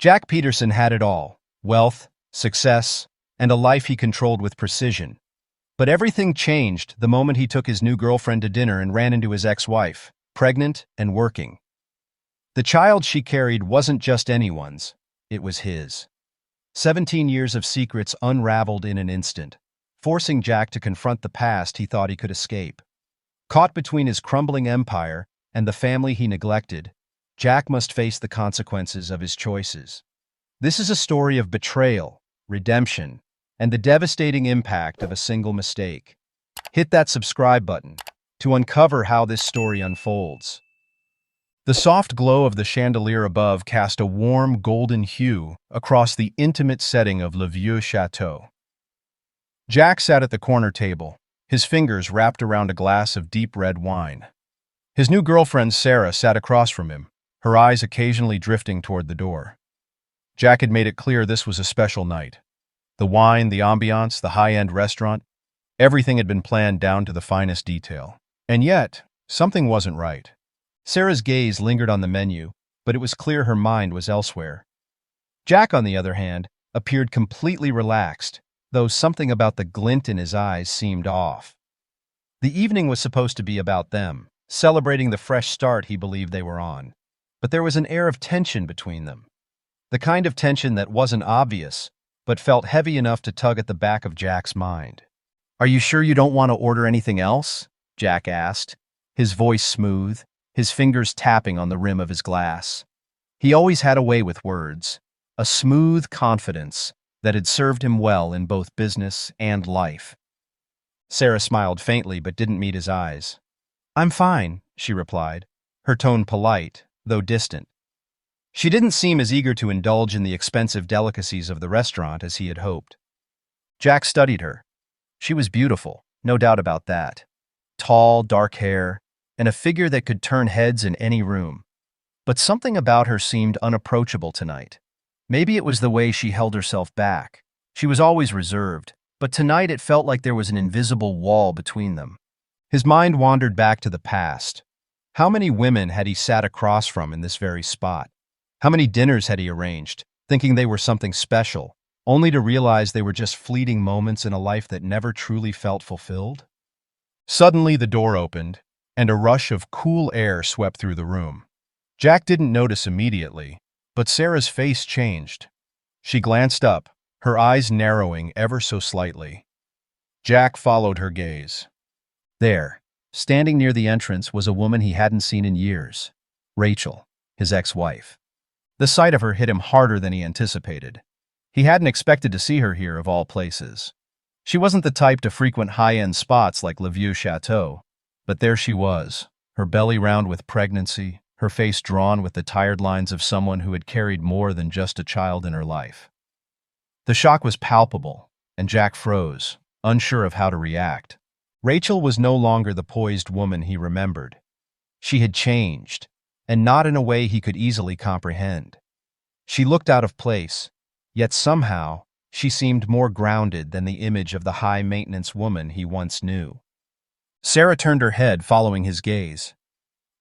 Jack Peterson had it all: wealth, success, and a life he controlled with precision. But everything changed the moment he took his new girlfriend to dinner and ran into his ex-wife, pregnant and working. The child she carried wasn't just anyone's, it was his. 17 years of secrets unraveled in an instant, forcing Jack to confront the past he thought he could escape. Caught between his crumbling empire and the family he neglected, Jack must face the consequences of his choices. This is a story of betrayal, redemption, and the devastating impact of a single mistake. Hit that subscribe button to uncover how this story unfolds. The soft glow of the chandelier above cast a warm golden hue across the intimate setting of Le Vieux Chateau. Jack sat at the corner table, his fingers wrapped around a glass of deep red wine. His new girlfriend Sarah sat across from him, her eyes occasionally drifting toward the door. Jack had made it clear this was a special night. The wine, the ambiance, the high-end restaurant, everything had been planned down to the finest detail. And yet, something wasn't right. Sarah's gaze lingered on the menu, but it was clear her mind was elsewhere. Jack, on the other hand, appeared completely relaxed, though something about the glint in his eyes seemed off. The evening was supposed to be about them, celebrating the fresh start he believed they were on. But there was an air of tension between them. The kind of tension that wasn't obvious, but felt heavy enough to tug at the back of Jack's mind. "Are you sure you don't want to order anything else?" Jack asked, his voice smooth, his fingers tapping on the rim of his glass. He always had a way with words, a smooth confidence that had served him well in both business and life. Sarah smiled faintly but didn't meet his eyes. "I'm fine," she replied, her tone polite, though distant. She didn't seem as eager to indulge in the expensive delicacies of the restaurant as he had hoped. Jack studied her. She was beautiful, no doubt about that. Tall, dark hair, and a figure that could turn heads in any room. But something about her seemed unapproachable tonight. Maybe it was the way she held herself back. She was always reserved, but tonight it felt like there was an invisible wall between them. His mind wandered back to the past. How many women had he sat across from in this very spot? How many dinners had he arranged, thinking they were something special, only to realize they were just fleeting moments in a life that never truly felt fulfilled? Suddenly the door opened, and a rush of cool air swept through the room. Jack didn't notice immediately, but Sarah's face changed. She glanced up, her eyes narrowing ever so slightly. Jack followed her gaze. There, standing near the entrance, was a woman he hadn't seen in years. Rachel, his ex-wife. The sight of her hit him harder than he anticipated. He hadn't expected to see her here, of all places. She wasn't the type to frequent high-end spots like Le Vieux Chateau, but there she was, her belly round with pregnancy, her face drawn with the tired lines of someone who had carried more than just a child in her life. The shock was palpable, and Jack froze, unsure of how to react. Rachel was no longer the poised woman he remembered. She had changed, and not in a way he could easily comprehend. She looked out of place, yet somehow she seemed more grounded than the image of the high-maintenance woman he once knew. Sarah turned her head, following his gaze.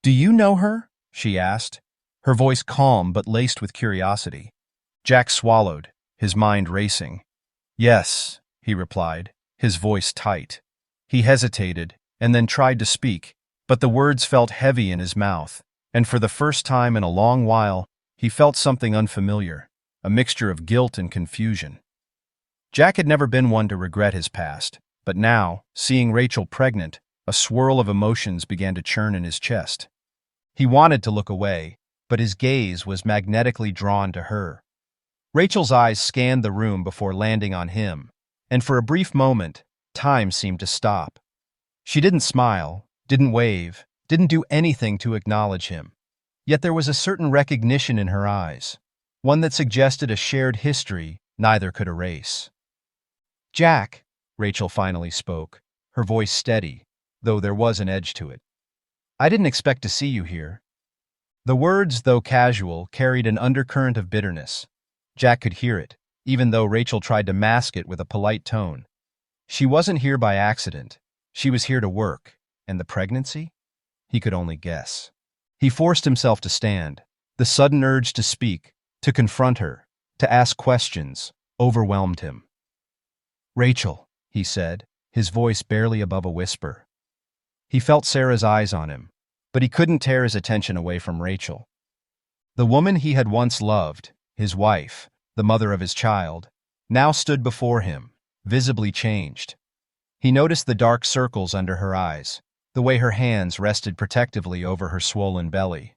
"Do you know her?" she asked, her voice calm but laced with curiosity. Jack swallowed, his mind racing. "Yes," he replied, his voice tight. He hesitated, and then tried to speak, but the words felt heavy in his mouth, and for the first time in a long while, he felt something unfamiliar, a mixture of guilt and confusion. Jack had never been one to regret his past, but now, seeing Rachel pregnant, a swirl of emotions began to churn in his chest. He wanted to look away, but his gaze was magnetically drawn to her. Rachel's eyes scanned the room before landing on him, and for a brief moment, time seemed to stop. She didn't smile, didn't wave, didn't do anything to acknowledge him. Yet there was a certain recognition in her eyes, one that suggested a shared history neither could erase. "Jack," Rachel finally spoke, her voice steady, though there was an edge to it. "I didn't expect to see you here." The words, though casual, carried an undercurrent of bitterness. Jack could hear it, even though Rachel tried to mask it with a polite tone. She wasn't here by accident. She was here to work. And the pregnancy? He could only guess. He forced himself to stand, the sudden urge to speak, To confront her, to ask questions, overwhelmed him. "Rachel," he said, his voice barely above a whisper. He felt Sarah's eyes on him, but he couldn't tear his attention away from Rachel. The woman he had once loved, his wife, the mother of his child, now stood before him, visibly changed. He noticed the dark circles under her eyes, the way her hands rested protectively over her swollen belly.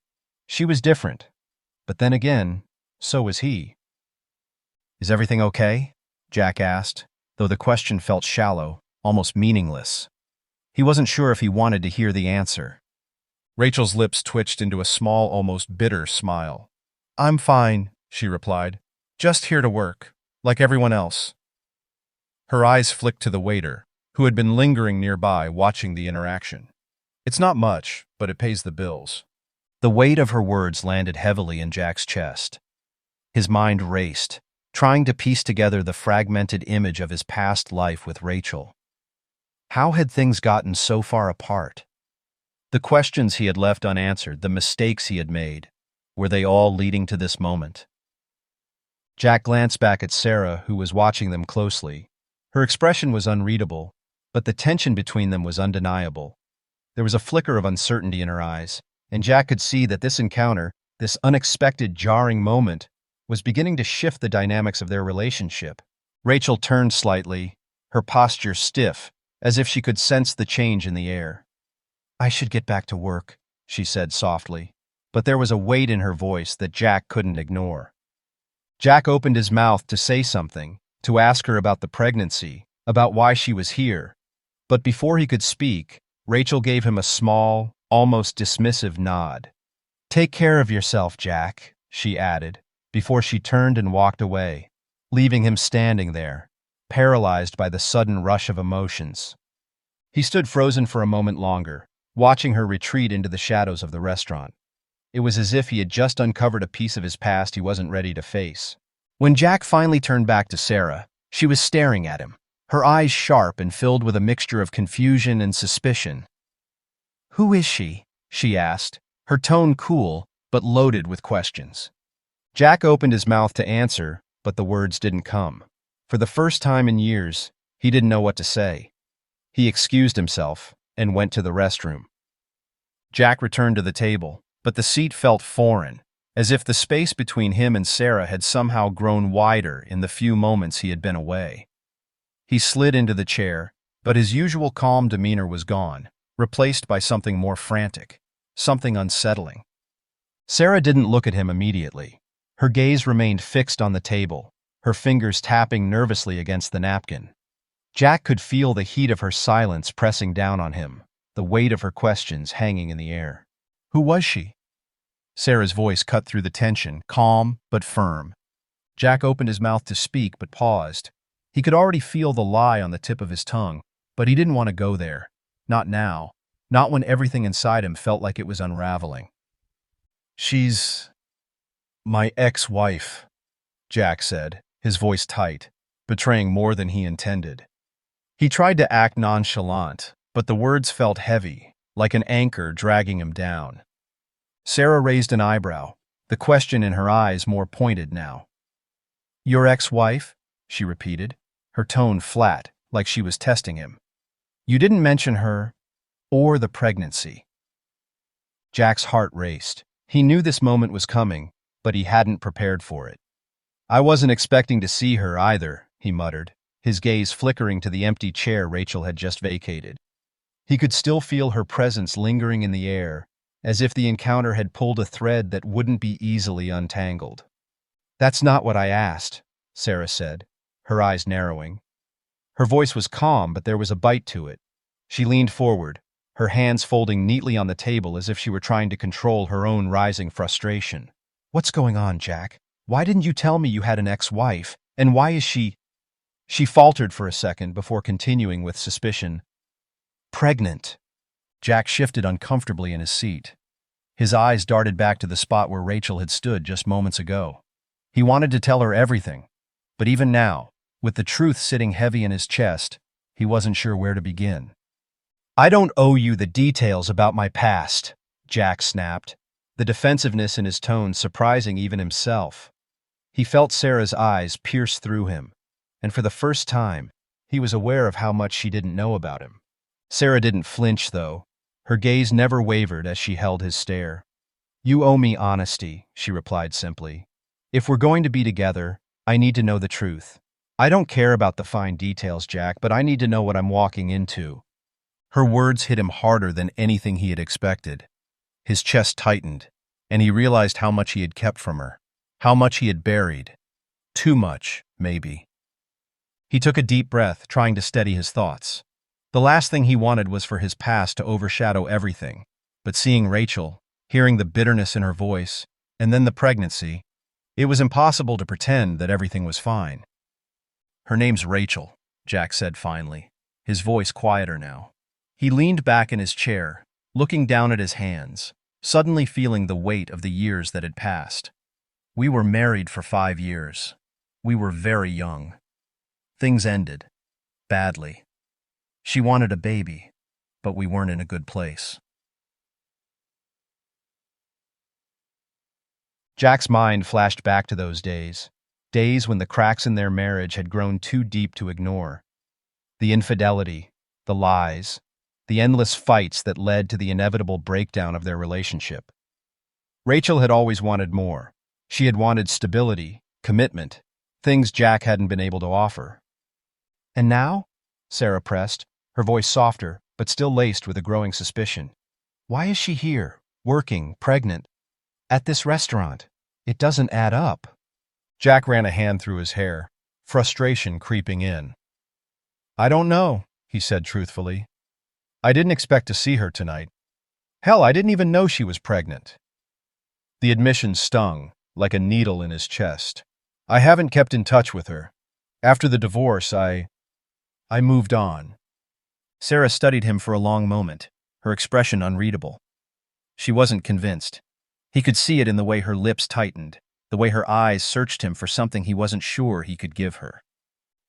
She was different, but then again, so was he. "Is everything okay?" Jack asked, though the question felt shallow, almost meaningless. He wasn't sure if he wanted to hear the answer. Rachel's lips twitched into a small, almost bitter smile. "I'm fine," she replied. "Just here to work, like everyone else." Her eyes flicked to the waiter, who had been lingering nearby watching the interaction. "It's not much, but it pays the bills." The weight of her words landed heavily in Jack's chest. His mind raced, trying to piece together the fragmented image of his past life with Rachel. How had things gotten so far apart? The questions he had left unanswered, the mistakes he had made, were they all leading to this moment? Jack glanced back at Sarah, who was watching them closely. Her expression was unreadable, but the tension between them was undeniable. There was a flicker of uncertainty in her eyes, and Jack could see that this encounter, this unexpected, jarring moment, was beginning to shift the dynamics of their relationship. Rachel turned slightly, her posture stiff, as if she could sense the change in the air. "I should get back to work," she said softly, but there was a weight in her voice that Jack couldn't ignore. Jack opened his mouth to say something, to ask her about the pregnancy, about why she was here, but before he could speak, Rachel gave him a small, almost dismissive nod. "Take care of yourself, Jack," she added, before she turned and walked away, leaving him standing there, paralyzed by the sudden rush of emotions. He stood frozen for a moment longer, watching her retreat into the shadows of the restaurant. It was as if he had just uncovered a piece of his past he wasn't ready to face. When Jack finally turned back to Sarah, she was staring at him, her eyes sharp and filled with a mixture of confusion and suspicion. "Who is she?" she asked, her tone cool, but loaded with questions. Jack opened his mouth to answer, but the words didn't come. For the first time in years, he didn't know what to say. He excused himself and went to the restroom. Jack returned to the table, but the seat felt foreign, as if the space between him and Sarah had somehow grown wider in the few moments he had been away. He slid into the chair, but his usual calm demeanor was gone, replaced by something more frantic, something unsettling. Sarah didn't look at him immediately. Her gaze remained fixed on the table, her fingers tapping nervously against the napkin. Jack could feel the heat of her silence pressing down on him, the weight of her questions hanging in the air. "Who was she?" Sarah's voice cut through the tension, calm but firm. Jack opened his mouth to speak but paused. He could already feel the lie on the tip of his tongue, but he didn't want to go there. Not now. Not when everything inside him felt like it was unraveling. "She's my ex-wife," Jack said, his voice tight, betraying more than he intended. He tried to act nonchalant, but the words felt heavy, like an anchor dragging him down. Sarah raised an eyebrow, the question in her eyes more pointed now. "Your ex-wife?" she repeated, her tone flat, like she was testing him. "You didn't mention her, or the pregnancy." Jack's heart raced. He knew this moment was coming, but he hadn't prepared for it. "I wasn't expecting to see her either," he muttered, his gaze flickering to the empty chair Rachel had just vacated. He could still feel her presence lingering in the air, as if the encounter had pulled a thread that wouldn't be easily untangled. "That's not what I asked," Sarah said, her eyes narrowing. Her voice was calm, but there was a bite to it. She leaned forward, her hands folding neatly on the table as if she were trying to control her own rising frustration. "What's going on, Jack? Why didn't you tell me you had an ex-wife? And why is she—" She faltered for a second before continuing with suspicion. "Pregnant." Jack shifted uncomfortably in his seat. His eyes darted back to the spot where Rachel had stood just moments ago. He wanted to tell her everything, but even now, with the truth sitting heavy in his chest, he wasn't sure where to begin. "I don't owe you the details about my past," Jack snapped, the defensiveness in his tone surprising even himself. He felt Sarah's eyes pierce through him, and for the first time, he was aware of how much she didn't know about him. Sarah didn't flinch, though. Her gaze never wavered as she held his stare. "You owe me honesty," she replied simply. "If we're going to be together, I need to know the truth. I don't care about the fine details, Jack, but I need to know what I'm walking into." Her words hit him harder than anything he had expected. His chest tightened, and he realized how much he had kept from her, how much he had buried. Too much, maybe. He took a deep breath, trying to steady his thoughts. The last thing he wanted was for his past to overshadow everything. But seeing Rachel, hearing the bitterness in her voice, and then the pregnancy, it was impossible to pretend that everything was fine. "Her name's Rachel," Jack said finally, his voice quieter now. He leaned back in his chair, looking down at his hands, suddenly feeling the weight of the years that had passed. "We were married for 5 years. We were very young. Things ended. Badly. She wanted a baby, but we weren't in a good place." Jack's mind flashed back to those days, days when the cracks in their marriage had grown too deep to ignore. The infidelity, the lies, the endless fights that led to the inevitable breakdown of their relationship. Rachel had always wanted more. She had wanted stability, commitment, things Jack hadn't been able to offer. "And now?" Sarah pressed, her voice softer, but still laced with a growing suspicion. "Why is she here, working, pregnant, at this restaurant? It doesn't add up." Jack ran a hand through his hair, frustration creeping in. "I don't know," he said truthfully. "I didn't expect to see her tonight. Hell, I didn't even know she was pregnant." The admission stung, like a needle in his chest. "I haven't kept in touch with her. After the divorce, I moved on." Sarah studied him for a long moment, her expression unreadable. She wasn't convinced. He could see it in the way her lips tightened, the way her eyes searched him for something he wasn't sure he could give her.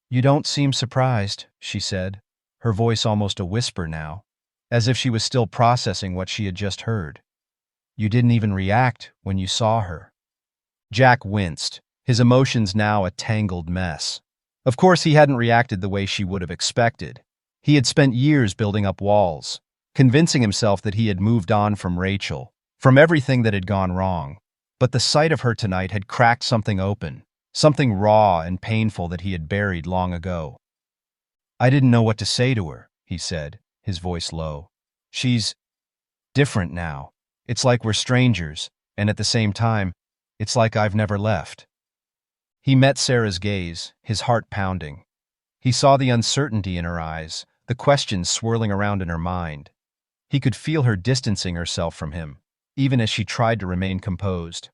"You don't seem surprised," she said, her voice almost a whisper now, as if she was still processing what she had just heard. "You didn't even react when you saw her." Jack winced, his emotions now a tangled mess. Of course he hadn't reacted the way she would have expected. He had spent years building up walls, convincing himself that he had moved on from Rachel, from everything that had gone wrong. But the sight of her tonight had cracked something open, something raw and painful that he had buried long ago. "I didn't know what to say to her," he said, his voice low. "She's different now. It's like we're strangers, and at the same time, it's like I've never left." He met Sarah's gaze, his heart pounding. He saw the uncertainty in her eyes, the questions swirling around in her mind. He could feel her distancing herself from him, even as she tried to remain composed.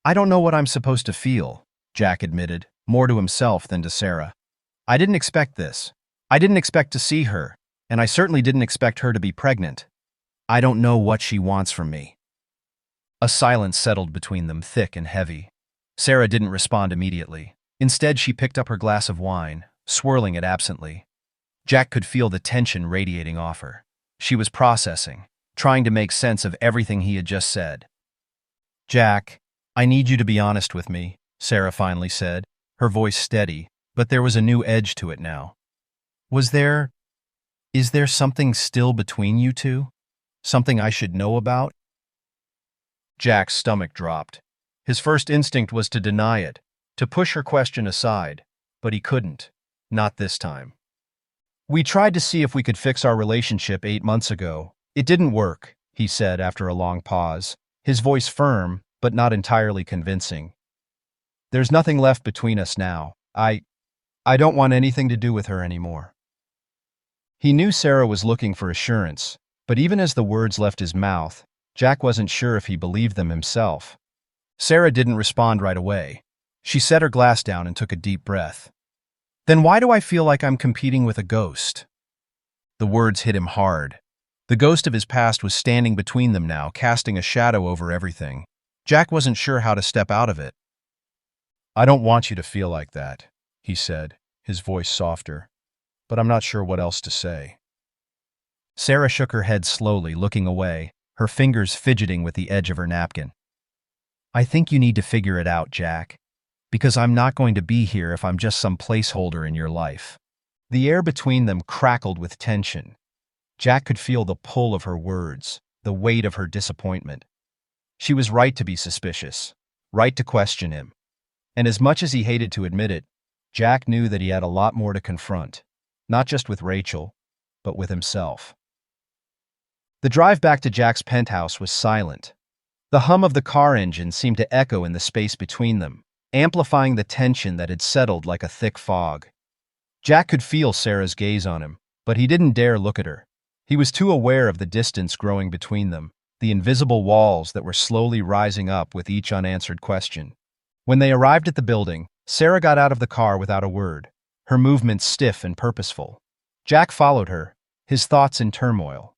"I don't know what I'm supposed to feel," Jack admitted, more to himself than to Sarah. "I didn't expect this. I didn't expect to see her, and I certainly didn't expect her to be pregnant. I don't know what she wants from me." A silence settled between them, thick and heavy. Sarah didn't respond immediately. Instead, she picked up her glass of wine, swirling it absently. Jack could feel the tension radiating off her. She was processing, trying to make sense of everything he had just said. "Jack, I need you to be honest with me," Sarah finally said, her voice steady, but there was a new edge to it now. Is there something still between you two? Something I should know about?" Jack's stomach dropped. His first instinct was to deny it, to push her question aside, but he couldn't. Not this time. "We tried to see if we could fix our relationship 8 months ago. It didn't work," he said after a long pause, his voice firm, but not entirely convincing. "There's nothing left between us now. I don't want anything to do with her anymore." He knew Sarah was looking for assurance, but even as the words left his mouth, Jack wasn't sure if he believed them himself. Sarah didn't respond right away. She set her glass down and took a deep breath. "Then why do I feel like I'm competing with a ghost?" The words hit him hard. The ghost of his past was standing between them now, casting a shadow over everything. Jack wasn't sure how to step out of it. "I don't want you to feel like that," he said, his voice softer, "but I'm not sure what else to say." Sarah shook her head slowly, looking away, her fingers fidgeting with the edge of her napkin. "I think you need to figure it out, Jack. Because I'm not going to be here if I'm just some placeholder in your life." The air between them crackled with tension. Jack could feel the pull of her words, the weight of her disappointment. She was right to be suspicious, right to question him. And as much as he hated to admit it, Jack knew that he had a lot more to confront, not just with Rachel, but with himself. The drive back to Jack's penthouse was silent. The hum of the car engine seemed to echo in the space between them, amplifying the tension that had settled like a thick fog. Jack could feel Sarah's gaze on him, but he didn't dare look at her. He was too aware of the distance growing between them, the invisible walls that were slowly rising up with each unanswered question. When they arrived at the building, Sarah got out of the car without a word, her movements stiff and purposeful. Jack followed her, his thoughts in turmoil.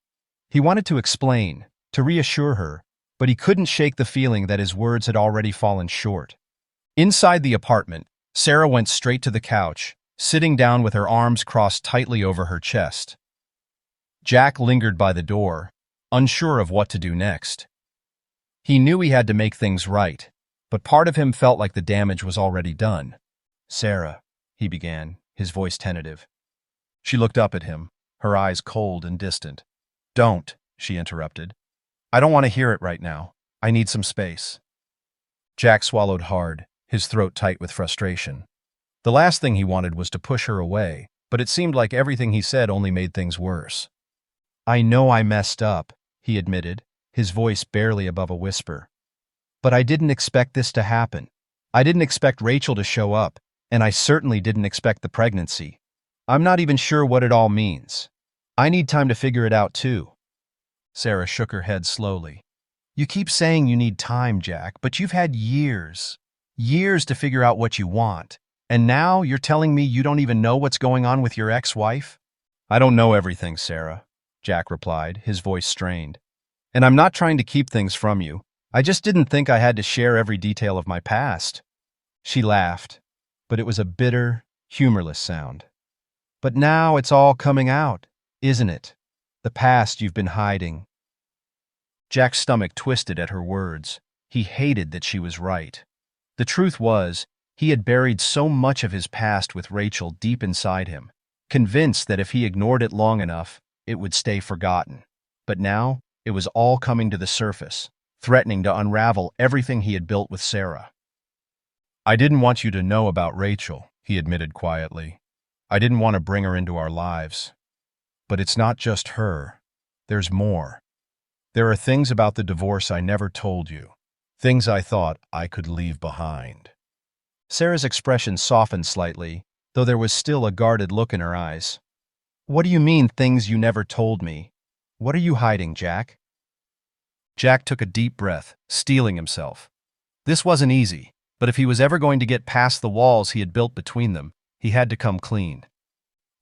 He wanted to explain, to reassure her, but he couldn't shake the feeling that his words had already fallen short. Inside the apartment, Sarah went straight to the couch, sitting down with her arms crossed tightly over her chest. Jack lingered by the door, unsure of what to do next. He knew he had to make things right, but part of him felt like the damage was already done. "Sarah," he began, his voice tentative. She looked up at him, her eyes cold and distant. "Don't," she interrupted. "I don't want to hear it right now. I need some space." Jack swallowed hard, his throat tight with frustration. The last thing he wanted was to push her away, but it seemed like everything he said only made things worse. "I know I messed up," he admitted, his voice barely above a whisper. "But I didn't expect this to happen. I didn't expect Rachel to show up, and I certainly didn't expect the pregnancy. I'm not even sure what it all means. I need time to figure it out too." Sarah shook her head slowly. "You keep saying you need time, Jack, but you've had years to figure out what you want. And now you're telling me you don't even know what's going on with your ex-wife?" "I don't know everything, Sarah," Jack replied, his voice strained. "And I'm not trying to keep things from you. I just didn't think I had to share every detail of my past." She laughed, but it was a bitter, humorless sound. "But now it's all coming out, isn't it? The past you've been hiding." Jack's stomach twisted at her words. He hated that she was right. The truth was, he had buried so much of his past with Rachel deep inside him, convinced that if he ignored it long enough, it would stay forgotten. But now, it was all coming to the surface, threatening to unravel everything he had built with Sarah. "I didn't want you to know about Rachel," he admitted quietly. "I didn't want to bring her into our lives. But it's not just her. There's more. There are things about the divorce I never told you, things I thought I could leave behind." Sarah's expression softened slightly, though there was still a guarded look in her eyes. "What do you mean, things you never told me? What are you hiding, Jack?" Jack took a deep breath, steeling himself. This wasn't easy, but if he was ever going to get past the walls he had built between them, he had to come clean.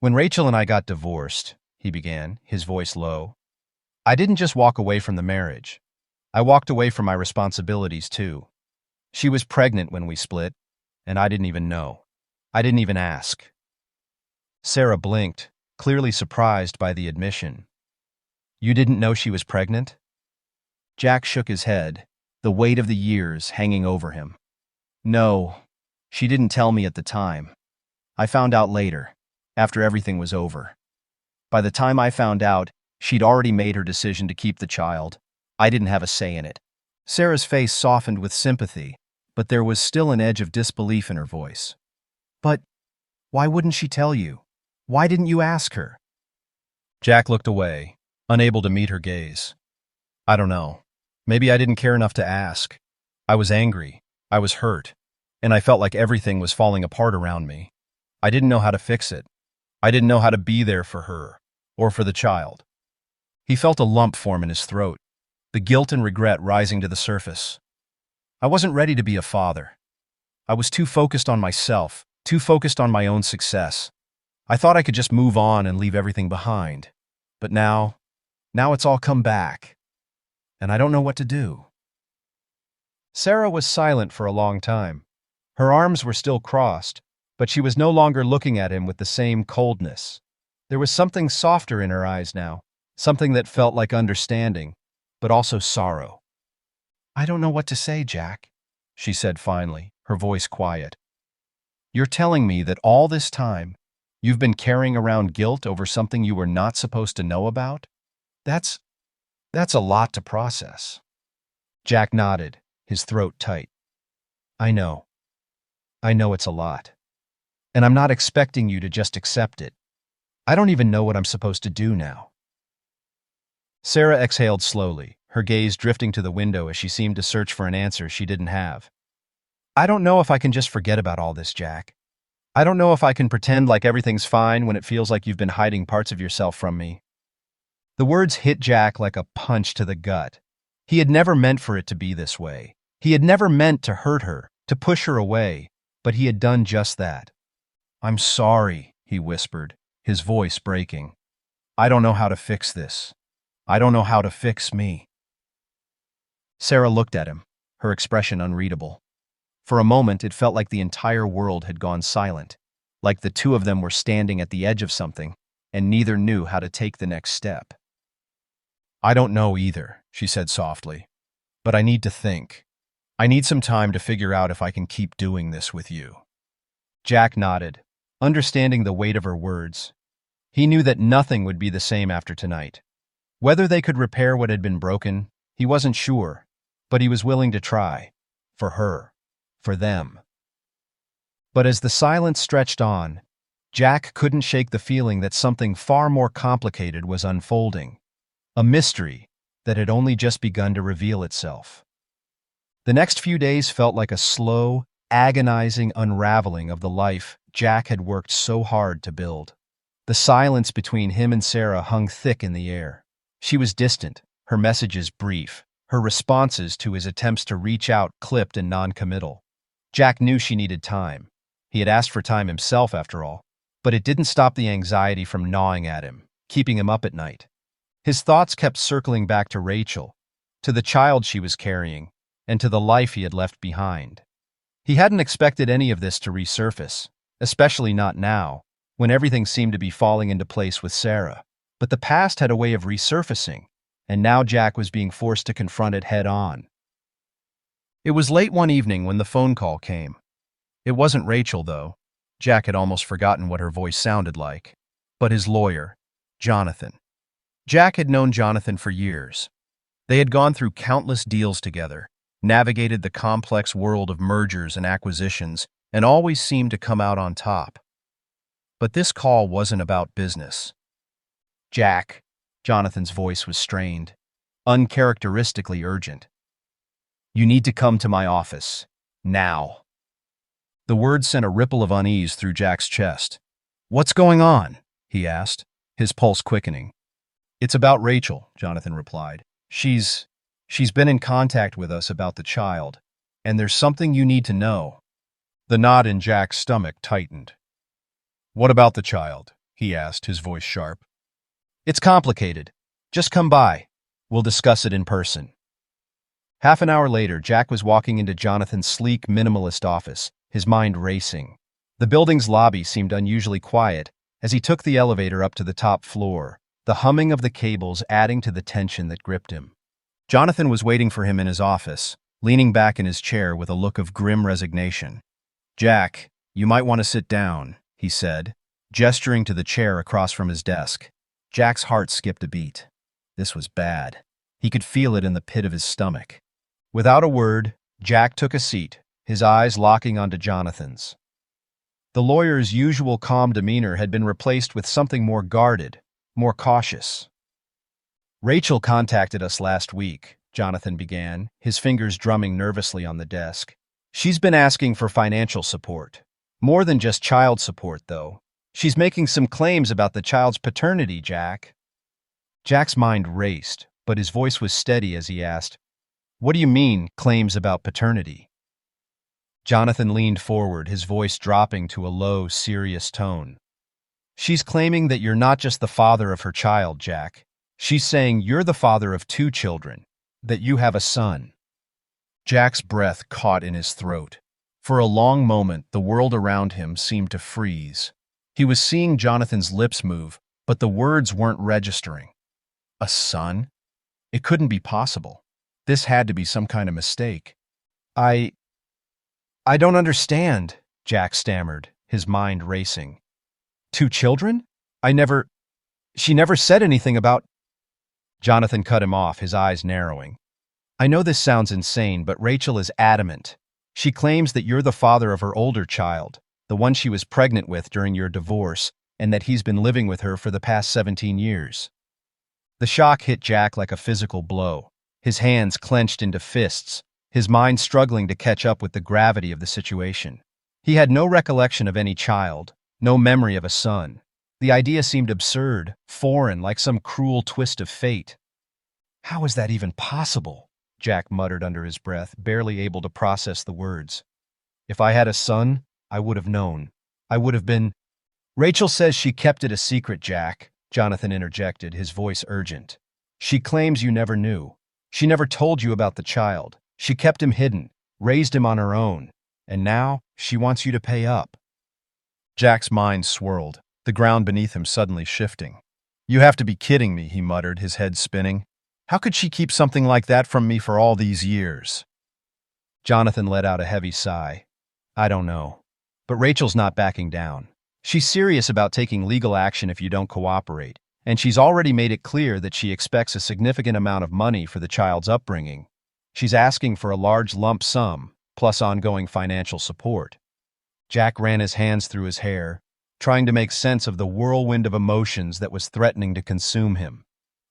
"When Rachel and I got divorced," he began, his voice low, "I didn't just walk away from the marriage. I walked away from my responsibilities, too. She was pregnant when we split, and I didn't even know. I didn't even ask." Sarah blinked, clearly surprised by the admission. "You didn't know she was pregnant?" Jack shook his head, the weight of the years hanging over him. "No, she didn't tell me at the time. I found out later, after everything was over. By the time I found out, she'd already made her decision to keep the child. I didn't have a say in it." Sarah's face softened with sympathy, but there was still an edge of disbelief in her voice. "But why wouldn't she tell you? Why didn't you ask her?" Jack looked away, unable to meet her gaze. "I don't know. Maybe I didn't care enough to ask. I was angry, I was hurt, and I felt like everything was falling apart around me. I didn't know how to fix it. I didn't know how to be there for her, or for the child." He felt a lump form in his throat, the guilt and regret rising to the surface. "I wasn't ready to be a father. I was too focused on myself, too focused on my own success. I thought I could just move on and leave everything behind. But now it's all come back, and I don't know what to do." Sarah was silent for a long time. Her arms were still crossed, but she was no longer looking at him with the same coldness. There was something softer in her eyes now, something that felt like understanding, but also sorrow. "I don't know what to say, Jack," she said finally, her voice quiet. You're telling me that all this time, you've been carrying around guilt over something you were not supposed to know about? That's, that's a lot to process. Jack nodded, his throat tight. I know. I know it's a lot. And I'm not expecting you to just accept it. I don't even know what I'm supposed to do now. Sarah exhaled slowly, her gaze drifting to the window as she seemed to search for an answer she didn't have. I don't know if I can just forget about all this, Jack. I don't know if I can pretend like everything's fine when it feels like you've been hiding parts of yourself from me. The words hit Jack like a punch to the gut. He had never meant for it to be this way. He had never meant to hurt her, to push her away, but he had done just that. I'm sorry, he whispered, his voice breaking. I don't know how to fix this. I don't know how to fix me. Sarah looked at him, her expression unreadable. For a moment, it felt like the entire world had gone silent, like the two of them were standing at the edge of something, and neither knew how to take the next step. I don't know either, she said softly, but I need to think. I need some time to figure out if I can keep doing this with you. Jack nodded, understanding the weight of her words. He knew that nothing would be the same after tonight. Whether they could repair what had been broken, he wasn't sure, but he was willing to try. For her. For them. But as the silence stretched on, Jack couldn't shake the feeling that something far more complicated was unfolding. A mystery that had only just begun to reveal itself. The next few days felt like a slow, agonizing unraveling of the life Jack had worked so hard to build. The silence between him and Sarah hung thick in the air. She was distant, her messages brief, her responses to his attempts to reach out clipped and non-committal. Jack knew she needed time. He had asked for time himself, after all, but it didn't stop the anxiety from gnawing at him, keeping him up at night. His thoughts kept circling back to Rachel, to the child she was carrying, and to the life he had left behind. He hadn't expected any of this to resurface, especially not now, when everything seemed to be falling into place with Sarah. But the past had a way of resurfacing, and now Jack was being forced to confront it head-on. It was late one evening when the phone call came. It wasn't Rachel, though. Jack had almost forgotten what her voice sounded like. But his lawyer, Jonathan. Jack had known Jonathan for years. They had gone through countless deals together, navigated the complex world of mergers and acquisitions, and always seemed to come out on top. But this call wasn't about business. Jack, Jonathan's voice was strained, uncharacteristically urgent. You need to come to my office. Now. The words sent a ripple of unease through Jack's chest. What's going on? He asked, his pulse quickening. It's about Rachel, Jonathan replied. She's been in contact with us about the child, and there's something you need to know. The knot in Jack's stomach tightened. What about the child? He asked, his voice sharp. It's complicated. Just come by. We'll discuss it in person. Half an hour later, Jack was walking into Jonathan's sleek, minimalist office, his mind racing. The building's lobby seemed unusually quiet as he took the elevator up to the top floor, the humming of the cables adding to the tension that gripped him. Jonathan was waiting for him in his office, leaning back in his chair with a look of grim resignation. Jack, you might want to sit down, he said, gesturing to the chair across from his desk. Jack's heart skipped a beat. This was bad. He could feel it in the pit of his stomach. Without a word, Jack took a seat, his eyes locking onto Jonathan's. The lawyer's usual calm demeanor had been replaced with something more guarded, more cautious. Rachel contacted us last week, Jonathan began, his fingers drumming nervously on the desk. She's been asking for financial support. More than just child support, though. She's making some claims about the child's paternity, Jack. Jack's mind raced, but his voice was steady as he asked, What do you mean, claims about paternity? Jonathan leaned forward, his voice dropping to a low, serious tone. She's claiming that you're not just the father of her child, Jack. She's saying you're the father of 2 children, that you have a son. Jack's breath caught in his throat. For a long moment, the world around him seemed to freeze. He was seeing Jonathan's lips move, but the words weren't registering. A son? It couldn't be possible. This had to be some kind of mistake. I don't understand, Jack stammered, his mind racing. 2 children? She never said anything about. Jonathan cut him off, his eyes narrowing. I know this sounds insane, but Rachel is adamant. She claims that you're the father of her older child, the one she was pregnant with during your divorce, and that he's been living with her for the past 17 years. The shock hit Jack like a physical blow, his hands clenched into fists, his mind struggling to catch up with the gravity of the situation. He had no recollection of any child, no memory of a son. The idea seemed absurd, foreign, like some cruel twist of fate. How is that even possible? Jack muttered under his breath, barely able to process the words. If I had a son, I would have known. I would have been. Rachel says she kept it a secret, Jack, Jonathan interjected, his voice urgent. She claims you never knew. She never told you about the child. She kept him hidden, raised him on her own, and now she wants you to pay up. Jack's mind swirled, the ground beneath him suddenly shifting. You have to be kidding me, he muttered, his head spinning. How could she keep something like that from me for all these years? Jonathan let out a heavy sigh. I don't know. But Rachel's not backing down. She's serious about taking legal action if you don't cooperate, and she's already made it clear that she expects a significant amount of money for the child's upbringing. She's asking for a large lump sum, plus ongoing financial support. Jack ran his hands through his hair, trying to make sense of the whirlwind of emotions that was threatening to consume him.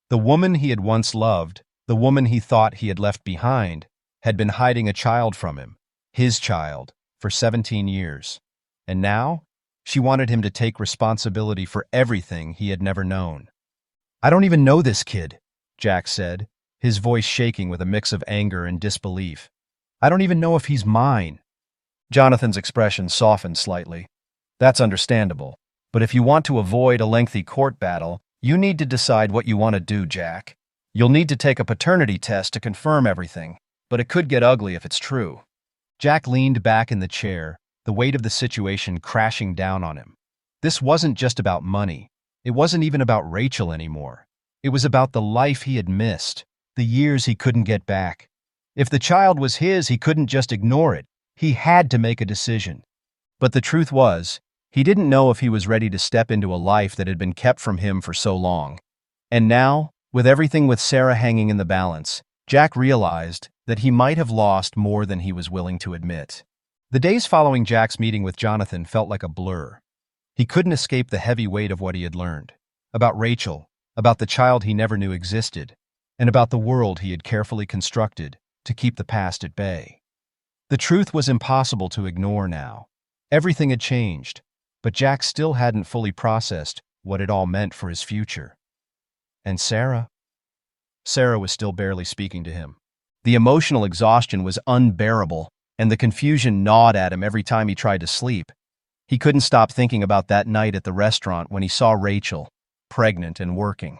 The woman he had once loved, the woman he thought he had left behind, had been hiding a child from him, his child, for 17 years. And now, she wanted him to take responsibility for everything he had never known. I don't even know this kid, Jack said, his voice shaking with a mix of anger and disbelief. I don't even know if he's mine. Jonathan's expression softened slightly. That's understandable, but if you want to avoid a lengthy court battle, you need to decide what you want to do, Jack. You'll need to take a paternity test to confirm everything, but it could get ugly if it's true. Jack leaned back in the chair, the weight of the situation crashing down on him. This wasn't just about money. It wasn't even about Rachel anymore. It was about the life he had missed, the years he couldn't get back. If the child was his, he couldn't just ignore it. He had to make a decision. But the truth was, he didn't know if he was ready to step into a life that had been kept from him for so long. And now, with everything with Sarah hanging in the balance, Jack realized that he might have lost more than he was willing to admit. The days following Jack's meeting with Jonathan felt like a blur. He couldn't escape the heavy weight of what he had learned. About Rachel, about the child he never knew existed, and about the world he had carefully constructed to keep the past at bay. The truth was impossible to ignore now. Everything had changed, but Jack still hadn't fully processed what it all meant for his future. And Sarah? Sarah was still barely speaking to him. The emotional exhaustion was unbearable, and the confusion gnawed at him every time he tried to sleep. He couldn't stop thinking about that night at the restaurant when he saw Rachel, pregnant and working.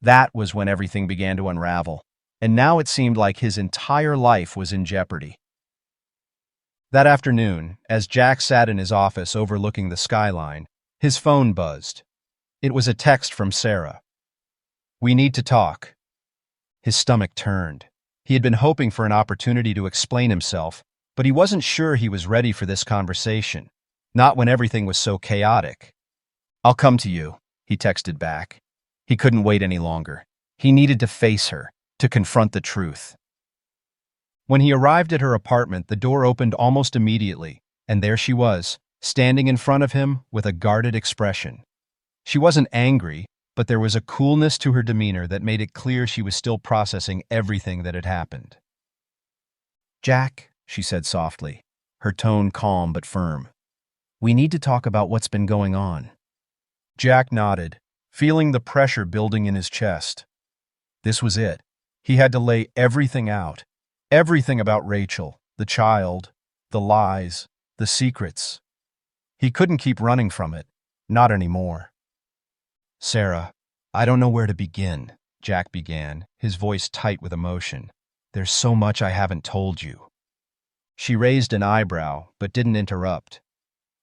That was when everything began to unravel, and now it seemed like his entire life was in jeopardy. That afternoon, as Jack sat in his office overlooking the skyline, his phone buzzed. It was a text from Sarah. We need to talk. His stomach turned. He had been hoping for an opportunity to explain himself, but he wasn't sure he was ready for this conversation, not when everything was so chaotic. I'll come to you, he texted back. He couldn't wait any longer. He needed to face her, to confront the truth. When he arrived at her apartment, the door opened almost immediately, and there she was, standing in front of him with a guarded expression. She wasn't angry, but there was a coolness to her demeanor that made it clear she was still processing everything that had happened. Jack, she said softly, her tone calm but firm. We need to talk about what's been going on. Jack nodded, feeling the pressure building in his chest. This was it. He had to lay everything out. Everything about Rachel, the child, the lies, the secrets. He couldn't keep running from it. Not anymore. Sarah, I don't know where to begin, Jack began, his voice tight with emotion. There's so much I haven't told you. She raised an eyebrow, but didn't interrupt.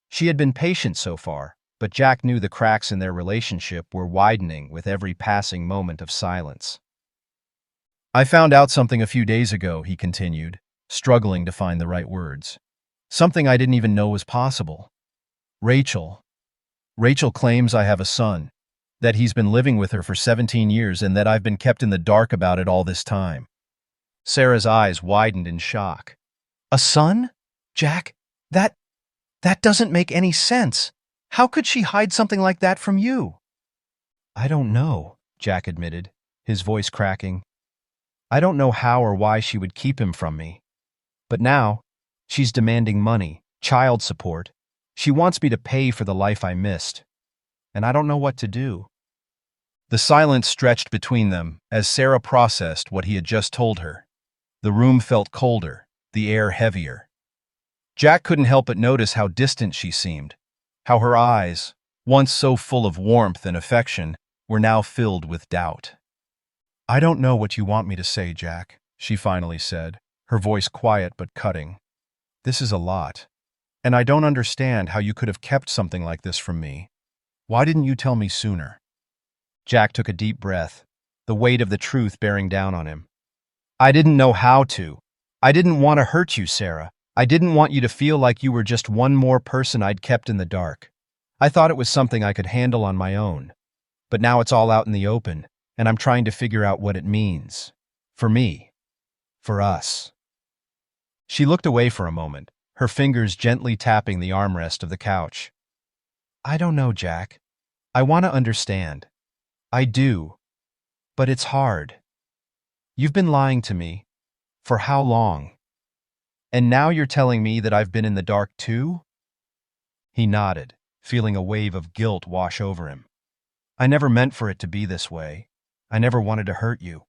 She had been patient so far, but Jack knew the cracks in their relationship were widening with every passing moment of silence. I found out something a few days ago, he continued, struggling to find the right words. Something I didn't even know was possible. Rachel. Rachel claims I have a son, that he's been living with her for 17 years and that I've been kept in the dark about it all this time. Sarah's eyes widened in shock. A son? Jack? That doesn't make any sense. How could she hide something like that from you? I don't know, Jack admitted, his voice cracking. I don't know how or why she would keep him from me. But now, she's demanding money, child support. She wants me to pay for the life I missed. And I don't know what to do. The silence stretched between them as Sarah processed what he had just told her. The room felt colder, the air heavier. Jack couldn't help but notice how distant she seemed, how her eyes, once so full of warmth and affection, were now filled with doubt. I don't know what you want me to say, Jack, she finally said, her voice quiet but cutting. This is a lot, and I don't understand how you could have kept something like this from me. Why didn't you tell me sooner? Jack took a deep breath, the weight of the truth bearing down on him. I didn't know how to. I didn't want to hurt you, Sarah. I didn't want you to feel like you were just one more person I'd kept in the dark. I thought it was something I could handle on my own. But now it's all out in the open, and I'm trying to figure out what it means. For me. For us. She looked away for a moment, her fingers gently tapping the armrest of the couch. I don't know, Jack. I want to understand. I do. But it's hard. You've been lying to me. For how long? And now you're telling me that I've been in the dark too? He nodded, feeling a wave of guilt wash over him. I never meant for it to be this way. I never wanted to hurt you.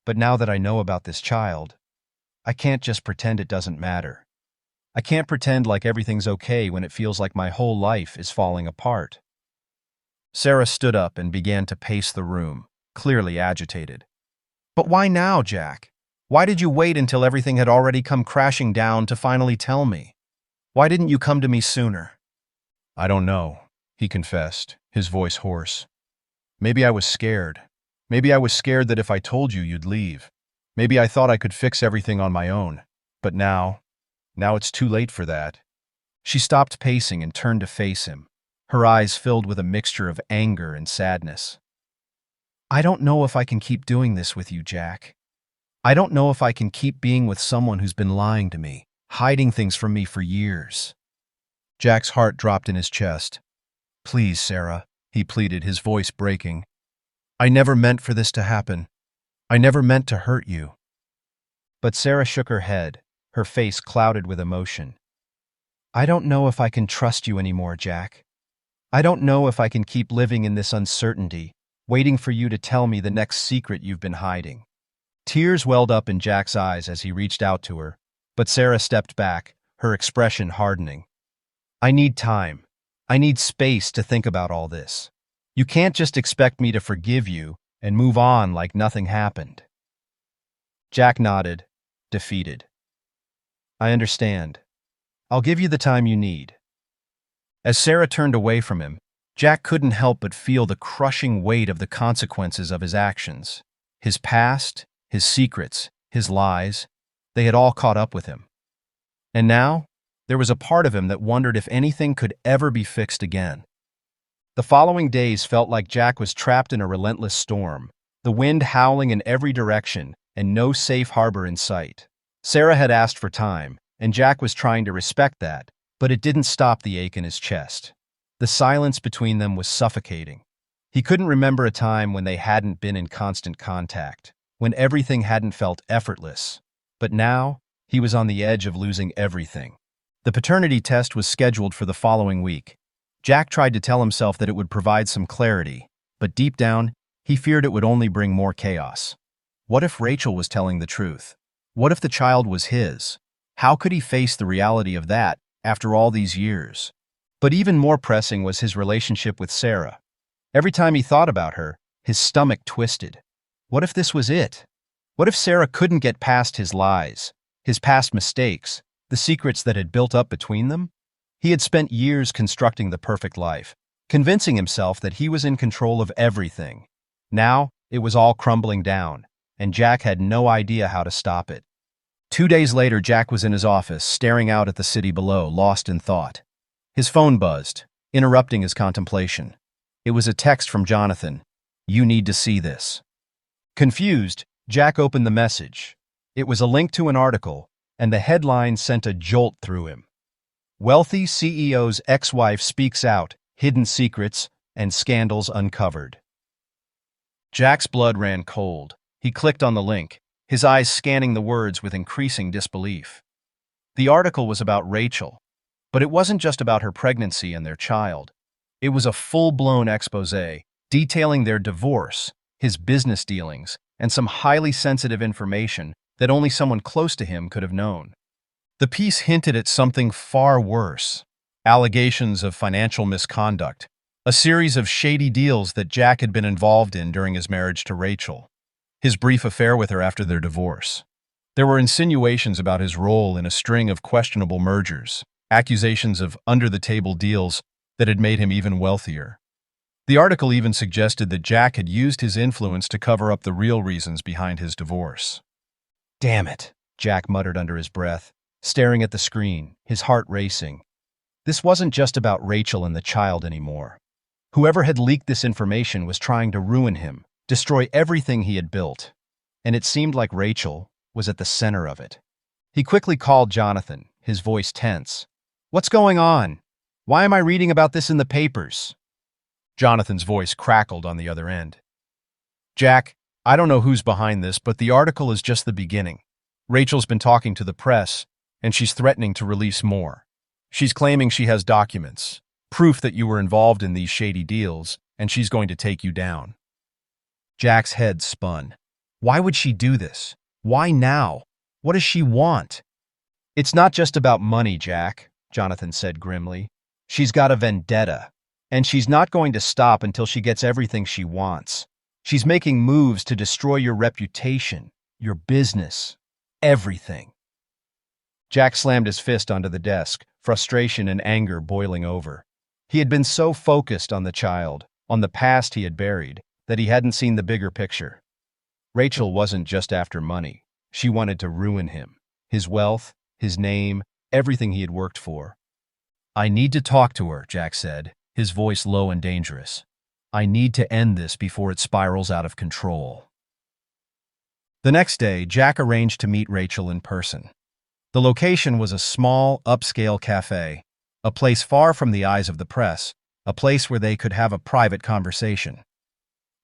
But now that I know about this child, I can't just pretend it doesn't matter. I can't pretend like everything's okay when it feels like my whole life is falling apart. Sarah stood up and began to pace the room, clearly agitated. But why now, Jack? Why did you wait until everything had already come crashing down to finally tell me? Why didn't you come to me sooner? I don't know, he confessed, his voice hoarse. Maybe I was scared. Maybe I was scared that if I told you, you'd leave. Maybe I thought I could fix everything on my own. But now it's too late for that. She stopped pacing and turned to face him, her eyes filled with a mixture of anger and sadness. I don't know if I can keep doing this with you, Jack. I don't know if I can keep being with someone who's been lying to me, hiding things from me for years. Jack's heart dropped in his chest. Please, Sarah, he pleaded, his voice breaking. I never meant for this to happen. I never meant to hurt you. But Sarah shook her head, her face clouded with emotion. I don't know if I can trust you anymore, Jack. I don't know if I can keep living in this uncertainty, waiting for you to tell me the next secret you've been hiding. Tears welled up in Jack's eyes as he reached out to her, but Sarah stepped back, her expression hardening. I need time. I need space to think about all this. You can't just expect me to forgive you and move on like nothing happened. Jack nodded, defeated. I understand. I'll give you the time you need. As Sarah turned away from him, Jack couldn't help but feel the crushing weight of the consequences of his actions. His past, his secrets, his lies, they had all caught up with him. And now, there was a part of him that wondered if anything could ever be fixed again. The following days felt like Jack was trapped in a relentless storm, the wind howling in every direction and no safe harbor in sight. Sarah had asked for time, and Jack was trying to respect that, but it didn't stop the ache in his chest. The silence between them was suffocating. He couldn't remember a time when they hadn't been in constant contact, when everything hadn't felt effortless. But now, he was on the edge of losing everything. The paternity test was scheduled for the following week. Jack tried to tell himself that it would provide some clarity, but deep down, he feared it would only bring more chaos. What if Rachel was telling the truth? What if the child was his? How could he face the reality of that after all these years? But even more pressing was his relationship with Sarah. Every time he thought about her, his stomach twisted. What if this was it? What if Sarah couldn't get past his lies, his past mistakes, the secrets that had built up between them? He had spent years constructing the perfect life, convincing himself that he was in control of everything. Now, it was all crumbling down, and Jack had no idea how to stop it. 2 days later, Jack was in his office, staring out at the city below, lost in thought. His phone buzzed, interrupting his contemplation. It was a text from Jonathan. "You need to see this." Confused, Jack opened the message. It was a link to an article, and the headline sent a jolt through him. Wealthy CEO's ex-wife speaks out, hidden secrets and scandals uncovered. Jack's blood ran cold. He clicked on the link, his eyes scanning the words with increasing disbelief. The article was about Rachel, but it wasn't just about her pregnancy and their child. It was a full-blown exposé detailing their divorce, his business dealings, and some highly sensitive information that only someone close to him could have known. The piece hinted at something far worse: allegations of financial misconduct, a series of shady deals that Jack had been involved in during his marriage to Rachel, his brief affair with her after their divorce. There were insinuations about his role in a string of questionable mergers, accusations of under-the-table deals that had made him even wealthier. The article even suggested that Jack had used his influence to cover up the real reasons behind his divorce. "Damn it," Jack muttered under his breath, staring at the screen, his heart racing. This wasn't just about Rachel and the child anymore. Whoever had leaked this information was trying to ruin him, destroy everything he had built. And it seemed like Rachel was at the center of it. He quickly called Jonathan, his voice tense. "What's going on? Why am I reading about this in the papers?" Jonathan's voice crackled on the other end. "Jack, I don't know who's behind this, but the article is just the beginning. Rachel's been talking to the press, and she's threatening to release more. She's claiming she has documents, proof that you were involved in these shady deals, and she's going to take you down." Jack's head spun. Why would she do this? Why now? What does she want? "It's not just about money, Jack," Jonathan said grimly. "She's got a vendetta, and she's not going to stop until she gets everything she wants. She's making moves to destroy your reputation, your business, everything." Jack slammed his fist onto the desk, frustration and anger boiling over. He had been so focused on the child, on the past he had buried, that he hadn't seen the bigger picture. Rachel wasn't just after money. She wanted to ruin him, his wealth, his name, everything he had worked for. "I need to talk to her," Jack said, his voice low and dangerous. "I need to end this before it spirals out of control." The next day, Jack arranged to meet Rachel in person. The location was a small, upscale cafe, a place far from the eyes of the press, a place where they could have a private conversation.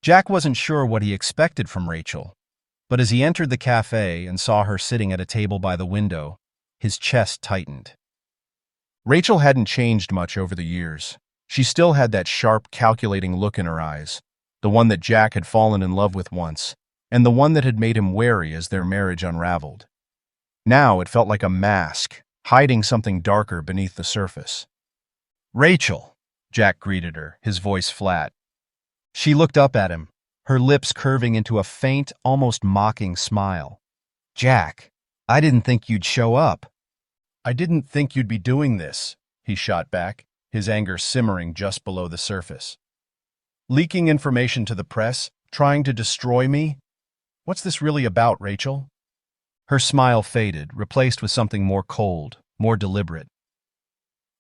Jack wasn't sure what he expected from Rachel, but as he entered the cafe and saw her sitting at a table by the window, his chest tightened. Rachel hadn't changed much over the years. She still had that sharp, calculating look in her eyes, the one that Jack had fallen in love with once, and the one that had made him wary as their marriage unraveled. Now it felt like a mask, hiding something darker beneath the surface. "Rachel," Jack greeted her, his voice flat. She looked up at him, her lips curving into a faint, almost mocking smile. "Jack, I didn't think you'd show up." "I didn't think you'd be doing this," he shot back, his anger simmering just below the surface. "Leaking information to the press, trying to destroy me? What's this really about, Rachel?" Her smile faded, replaced with something more cold, more deliberate.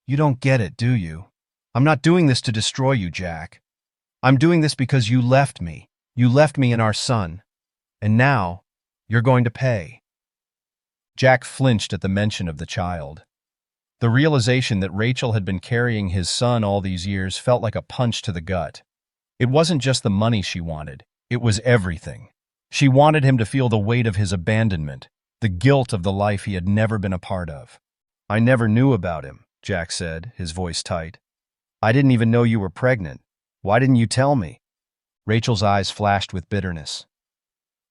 "You don't get it, do you? I'm not doing this to destroy you, Jack. I'm doing this because you left me. You left me and our son. And now, you're going to pay." Jack flinched at the mention of the child. The realization that Rachel had been carrying his son all these years felt like a punch to the gut. It wasn't just the money she wanted. It was everything. She wanted him to feel the weight of his abandonment, the guilt of the life he had never been a part of. "I never knew about him," Jack said, his voice tight. "I didn't even know you were pregnant. Why didn't you tell me?" Rachel's eyes flashed with bitterness.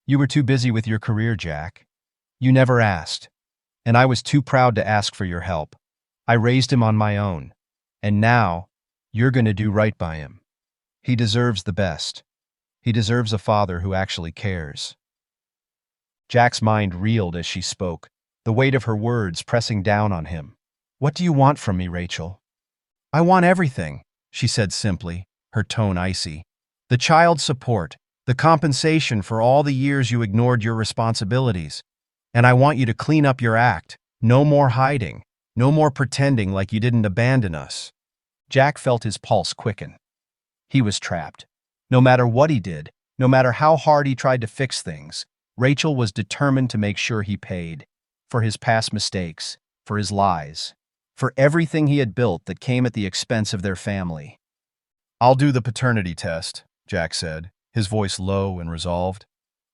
"You were too busy with your career, Jack. You never asked. And I was too proud to ask for your help. I raised him on my own. And now, you're going to do right by him. He deserves the best. He deserves a father who actually cares." Jack's mind reeled as she spoke, the weight of her words pressing down on him. "What do you want from me, Rachel?" "I want everything," she said simply, her tone icy. "The child support, the compensation for all the years you ignored your responsibilities. And I want you to clean up your act. No more hiding. No more pretending like you didn't abandon us." Jack felt his pulse quicken. He was trapped. No matter what he did, no matter how hard he tried to fix things, Rachel was determined to make sure he paid. For his past mistakes, for his lies, for everything he had built that came at the expense of their family. "I'll do the paternity test," Jack said, his voice low and resolved.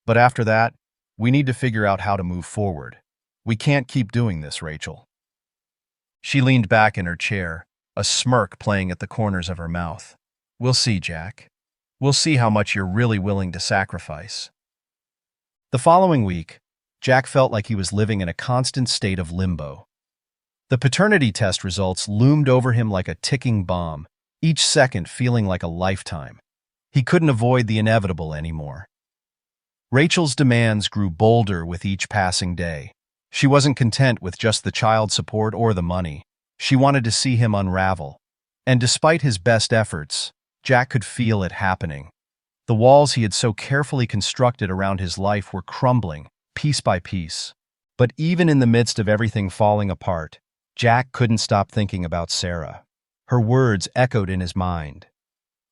"But after that, we need to figure out how to move forward. We can't keep doing this, Rachel." She leaned back in her chair, a smirk playing at the corners of her mouth. "We'll see, Jack. We'll see how much you're really willing to sacrifice." The following week, Jack felt like he was living in a constant state of limbo. The paternity test results loomed over him like a ticking bomb, each second feeling like a lifetime. He couldn't avoid the inevitable anymore. Rachel's demands grew bolder with each passing day. She wasn't content with just the child support or the money. She wanted to see him unravel. And despite his best efforts, Jack could feel it happening. The walls he had so carefully constructed around his life were crumbling, piece by piece. But even in the midst of everything falling apart, Jack couldn't stop thinking about Sarah. Her words echoed in his mind.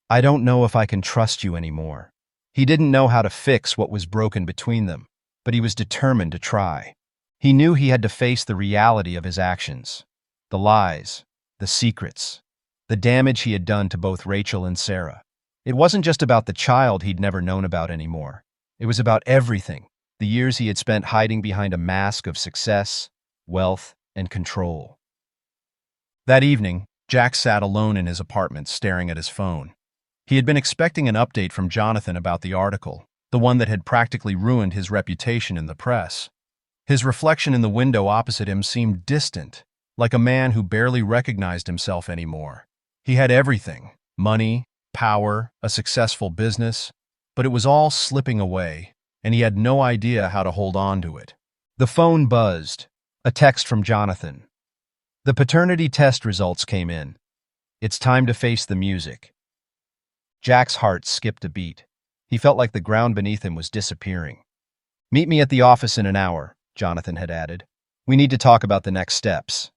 "I don't know if I can trust you anymore." He didn't know how to fix what was broken between them, but he was determined to try. He knew he had to face the reality of his actions, the lies, the secrets, the damage he had done to both Rachel and Sarah. It wasn't just about the child he'd never known about anymore. It was about everything, the years he had spent hiding behind a mask of success, wealth, and control. That evening, Jack sat alone in his apartment staring at his phone. He had been expecting an update from Jonathan about the article, the one that had practically ruined his reputation in the press. His reflection in the window opposite him seemed distant, like a man who barely recognized himself anymore. He had everything: money, power, a successful business, but it was all slipping away, and he had no idea how to hold on to it. The phone buzzed. A text from Jonathan. "The paternity test results came in. It's time to face the music." Jack's heart skipped a beat. He felt like the ground beneath him was disappearing. "Meet me at the office in an hour," Jonathan had added. "We need to talk about the next steps."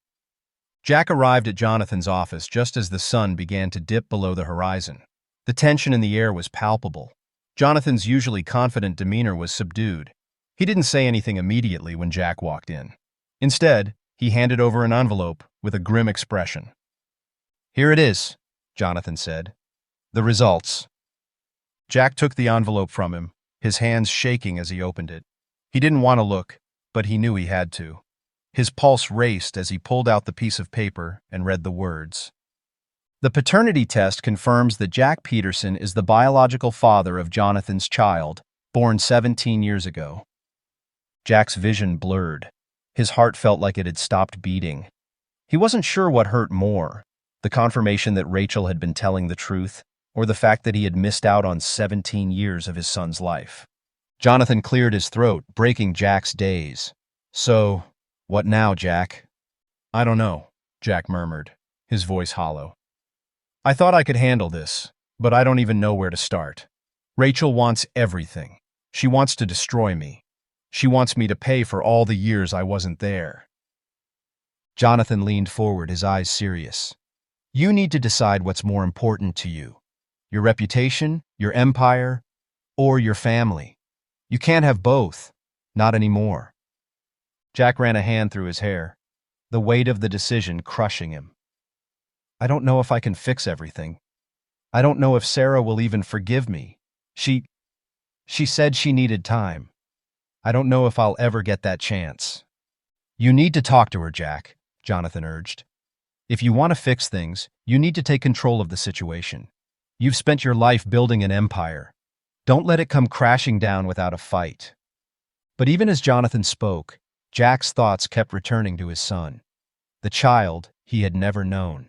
Jack arrived at Jonathan's office just as the sun began to dip below the horizon. The tension in the air was palpable. Jonathan's usually confident demeanor was subdued. He didn't say anything immediately when Jack walked in. Instead, he handed over an envelope with a grim expression. "Here it is," Jonathan said. "The results." Jack took the envelope from him, his hands shaking as he opened it. He didn't want to look, but he knew he had to. His pulse raced as he pulled out the piece of paper and read the words. "The paternity test confirms that Jack Peterson is the biological father of Jonathan's child, born 17 years ago." Jack's vision blurred. His heart felt like it had stopped beating. He wasn't sure what hurt more, the confirmation that Rachel had been telling the truth, or the fact that he had missed out on 17 years of his son's life. Jonathan cleared his throat, breaking Jack's daze. "So, what now, Jack?" "I don't know," Jack murmured, his voice hollow. "I thought I could handle this, but I don't even know where to start. Rachel wants everything. She wants to destroy me. She wants me to pay for all the years I wasn't there." Jonathan leaned forward, his eyes serious. "You need to decide what's more important to you. Your reputation, your empire, or your family. You can't have both. Not anymore." Jack ran a hand through his hair, the weight of the decision crushing him. "I don't know if I can fix everything. I don't know if Sarah will even forgive me. She said she needed time. I don't know if I'll ever get that chance." "You need to talk to her, Jack," Jonathan urged. "If you want to fix things, you need to take control of the situation. You've spent your life building an empire. Don't let it come crashing down without a fight." But even as Jonathan spoke, Jack's thoughts kept returning to his son, the child he had never known.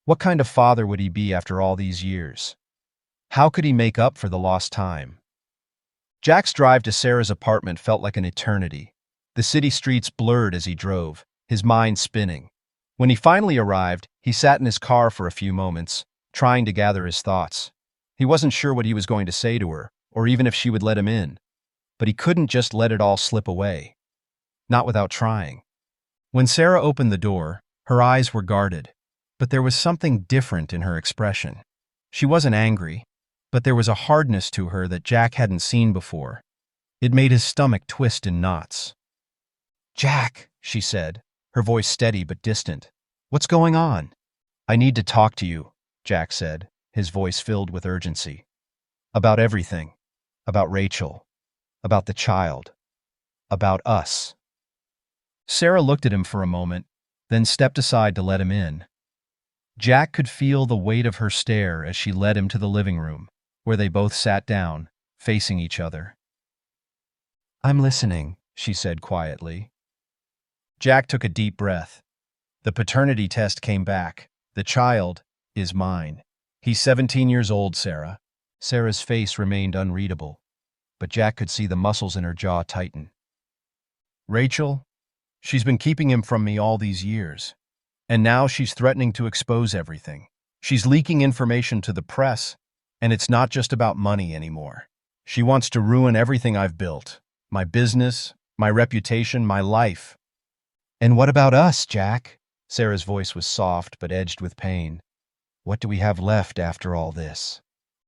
What kind of father would he be after all these years? How could he make up for the lost time? Jack's drive to Sarah's apartment felt like an eternity. The city streets blurred as he drove, his mind spinning. When he finally arrived, he sat in his car for a few moments, trying to gather his thoughts. He wasn't sure what he was going to say to her, or even if she would let him in. But he couldn't just let it all slip away. not without trying. When Sarah opened the door, her eyes were guarded, but there was something different in her expression. She wasn't angry, but there was a hardness to her that Jack hadn't seen before. It made his stomach twist in knots. "Jack," she said, her voice steady but distant. "What's going on?" "I need to talk to you," Jack said, his voice filled with urgency. "About everything. About Rachel. About the child. About us." Sarah looked at him for a moment, then stepped aside to let him in. Jack could feel the weight of her stare as she led him to the living room, where they both sat down, facing each other. "I'm listening," she said quietly. Jack took a deep breath. The paternity test came back. "The child is mine. He's 17 years old, Sarah." Sarah's face remained unreadable, but Jack could see the muscles in her jaw tighten. "Rachel, she's been keeping him from me all these years. And now she's threatening to expose everything. She's leaking information to the press, and it's not just about money anymore. She wants to ruin everything I've built. My business, my reputation, my life." "And what about us, Jack?" Sarah's voice was soft but edged with pain. "What do we have left after all this?"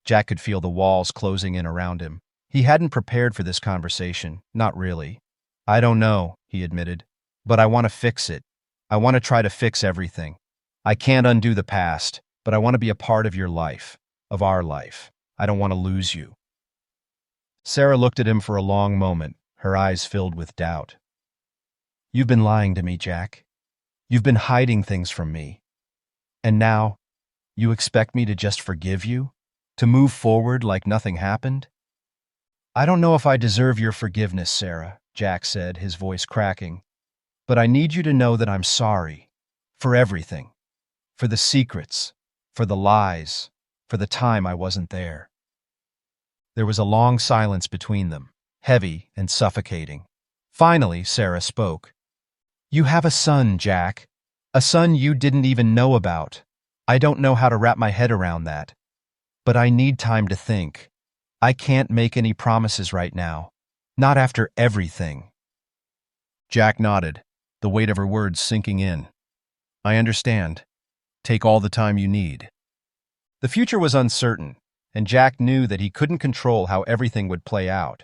Jack could feel the walls closing in around him. He hadn't prepared for this conversation, not really. "I don't know," he admitted, "but I want to fix it. I want to try to fix everything. I can't undo the past, but I want to be a part of your life, of our life. I don't want to lose you." Sarah looked at him for a long moment, her eyes filled with doubt. "You've been lying to me, Jack. You've been hiding things from me. And now, you expect me to just forgive you? To move forward like nothing happened?" "I don't know if I deserve your forgiveness, Sarah," Jack said, his voice cracking. "But I need you to know that I'm sorry. For everything. For the secrets. For the lies. For the time I wasn't there." There was a long silence between them, heavy and suffocating. Finally, Sarah spoke. "You have a son, Jack. A son you didn't even know about. I don't know how to wrap my head around that. But I need time to think. I can't make any promises right now. Not after everything." Jack nodded, the weight of her words sinking in. "I understand. Take all the time you need." The future was uncertain, and Jack knew that he couldn't control how everything would play out.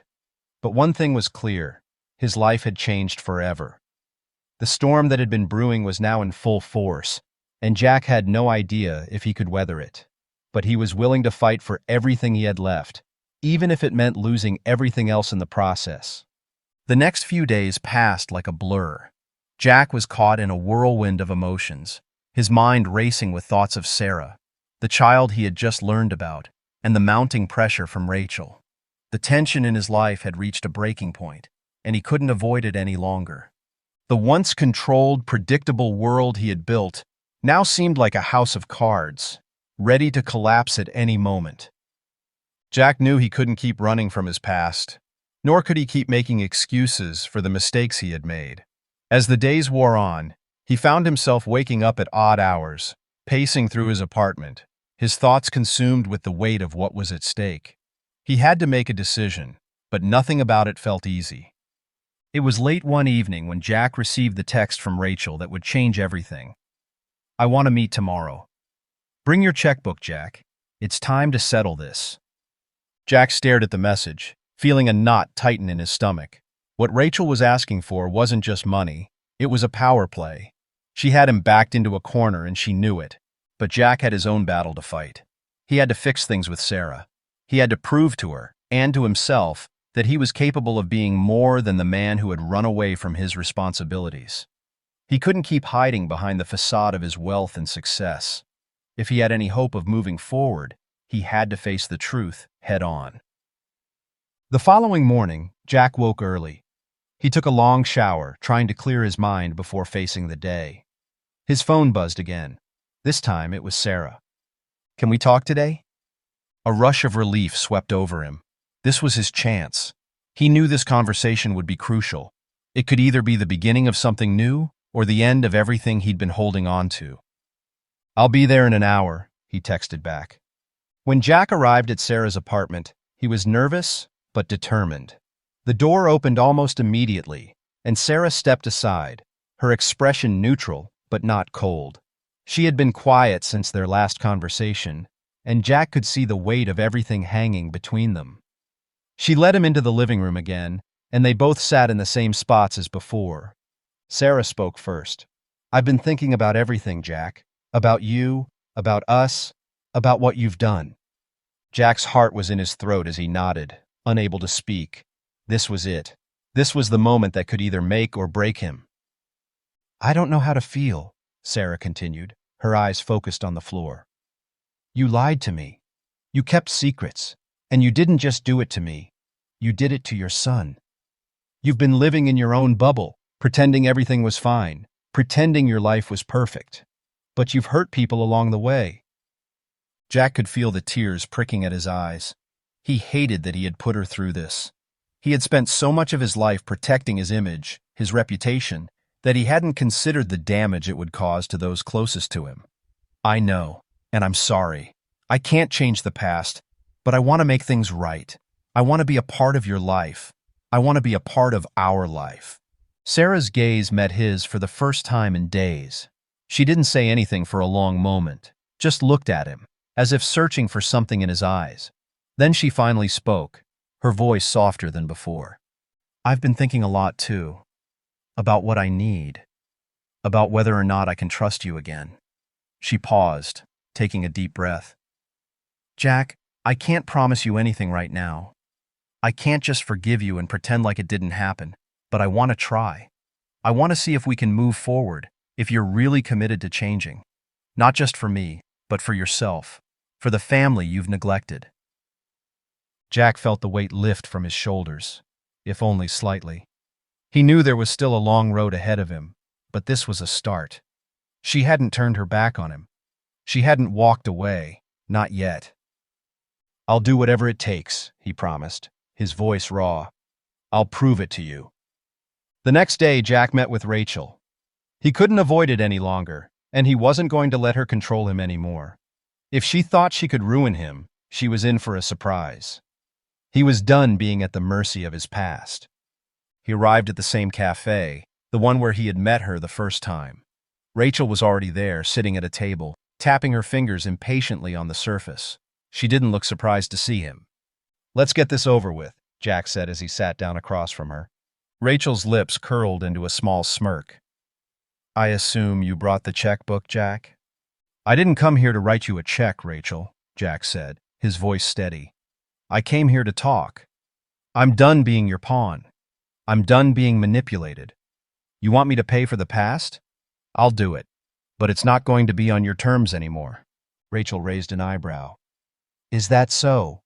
But one thing was clear: his life had changed forever. The storm that had been brewing was now in full force, and Jack had no idea if he could weather it. But he was willing to fight for everything he had left, even if it meant losing everything else in the process. The next few days passed like a blur. Jack was caught in a whirlwind of emotions, his mind racing with thoughts of Sarah, the child he had just learned about, and the mounting pressure from Rachel. The tension in his life had reached a breaking point, and he couldn't avoid it any longer. The once controlled, predictable world he had built now seemed like a house of cards, ready to collapse at any moment. Jack knew he couldn't keep running from his past, nor could he keep making excuses for the mistakes he had made. As the days wore on, he found himself waking up at odd hours, pacing through his apartment, his thoughts consumed with the weight of what was at stake. He had to make a decision, but nothing about it felt easy. It was late one evening when Jack received the text from Rachel that would change everything. "I want to meet tomorrow. Bring your checkbook, Jack. It's time to settle this." Jack stared at the message, feeling a knot tighten in his stomach. What Rachel was asking for wasn't just money, it was a power play. She had him backed into a corner and she knew it, but Jack had his own battle to fight. He had to fix things with Sarah. He had to prove to her, and to himself, that he was capable of being more than the man who had run away from his responsibilities. He couldn't keep hiding behind the facade of his wealth and success. If he had any hope of moving forward, he had to face the truth head on. The following morning, Jack woke early. He took a long shower, trying to clear his mind before facing the day. His phone buzzed again. This time it was Sarah. "Can we talk today?" A rush of relief swept over him. This was his chance. He knew this conversation would be crucial. It could either be the beginning of something new or the end of everything he'd been holding on to. "I'll be there in an hour," he texted back. When Jack arrived at Sarah's apartment, he was nervous but determined. The door opened almost immediately, and Sarah stepped aside, her expression neutral but not cold. She had been quiet since their last conversation, and Jack could see the weight of everything hanging between them. She led him into the living room again, and they both sat in the same spots as before. Sarah spoke first. "I've been thinking about everything, Jack. About you, about us, about what you've done." Jack's heart was in his throat as he nodded, unable to speak. This was it. This was the moment that could either make or break him. "I don't know how to feel," Sarah continued, her eyes focused on the floor. "You lied to me. You kept secrets. And you didn't just do it to me. You did it to your son. You've been living in your own bubble, pretending everything was fine, pretending your life was perfect. But you've hurt people along the way." Jack could feel the tears pricking at his eyes. He hated that he had put her through this. He had spent so much of his life protecting his image, his reputation, that he hadn't considered the damage it would cause to those closest to him. "I know, and I'm sorry. I can't change the past, but I want to make things right. I want to be a part of your life. I want to be a part of our life." Sarah's gaze met his for the first time in days. She didn't say anything for a long moment, just looked at him, as if searching for something in his eyes. Then she finally spoke, her voice softer than before. "I've been thinking a lot, too. About what I need. About whether or not I can trust you again." She paused, taking a deep breath. "Jack, I can't promise you anything right now. I can't just forgive you and pretend like it didn't happen, but I want to try. I want to see if we can move forward, if you're really committed to changing. Not just for me, but for yourself, for the family you've neglected." Jack felt the weight lift from his shoulders, if only slightly. He knew there was still a long road ahead of him, but this was a start. She hadn't turned her back on him. She hadn't walked away, not yet. "I'll do whatever it takes," he promised, his voice raw. "I'll prove it to you." The next day, Jack met with Rachel. He couldn't avoid it any longer, and he wasn't going to let her control him anymore. If she thought she could ruin him, she was in for a surprise. He was done being at the mercy of his past. He arrived at the same cafe, the one where he had met her the first time. Rachel was already there, sitting at a table, tapping her fingers impatiently on the surface. She didn't look surprised to see him. "Let's get this over with," Jack said as he sat down across from her. Rachel's lips curled into a small smirk. "I assume you brought the checkbook, Jack?" "I didn't come here to write you a check, Rachel," Jack said, his voice steady. "I came here to talk. I'm done being your pawn. I'm done being manipulated. You want me to pay for the past? I'll do it, but it's not going to be on your terms anymore." Rachel raised an eyebrow. "Is that so?"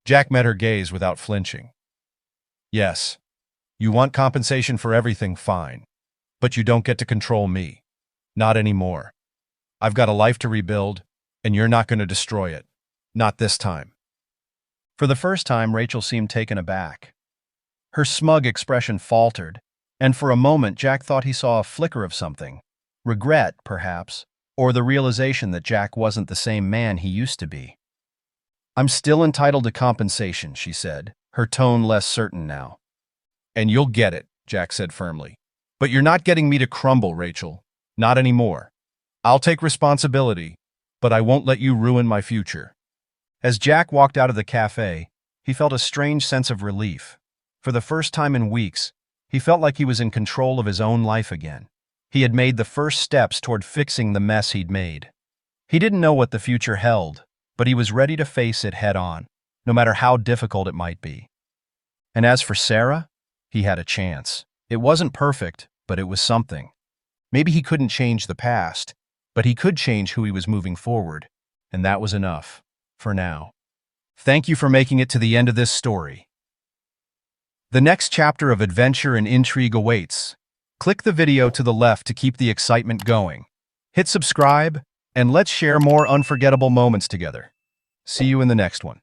Jack met her gaze without flinching. "Yes. You want compensation for everything, fine. But you don't get to control me. Not anymore. I've got a life to rebuild, and you're not going to destroy it. Not this time." For the first time, Rachel seemed taken aback. Her smug expression faltered, and for a moment Jack thought he saw a flicker of something. Regret, perhaps, or the realization that Jack wasn't the same man he used to be. "I'm still entitled to compensation," she said, her tone less certain now. "And you'll get it," Jack said firmly. "But you're not getting me to crumble, Rachel. Not anymore. I'll take responsibility, but I won't let you ruin my future." As Jack walked out of the cafe, he felt a strange sense of relief. For the first time in weeks, he felt like he was in control of his own life again. He had made the first steps toward fixing the mess he'd made. He didn't know what the future held, but he was ready to face it head-on, no matter how difficult it might be. And as for Sarah, he had a chance. It wasn't perfect, but it was something. Maybe he couldn't change the past, but he could change who he was moving forward, and that was enough. For now. Thank you for making it to the end of this story. The next chapter of adventure and intrigue awaits. Click the video to the left to keep the excitement going. Hit subscribe, and let's share more unforgettable moments together. See you in the next one.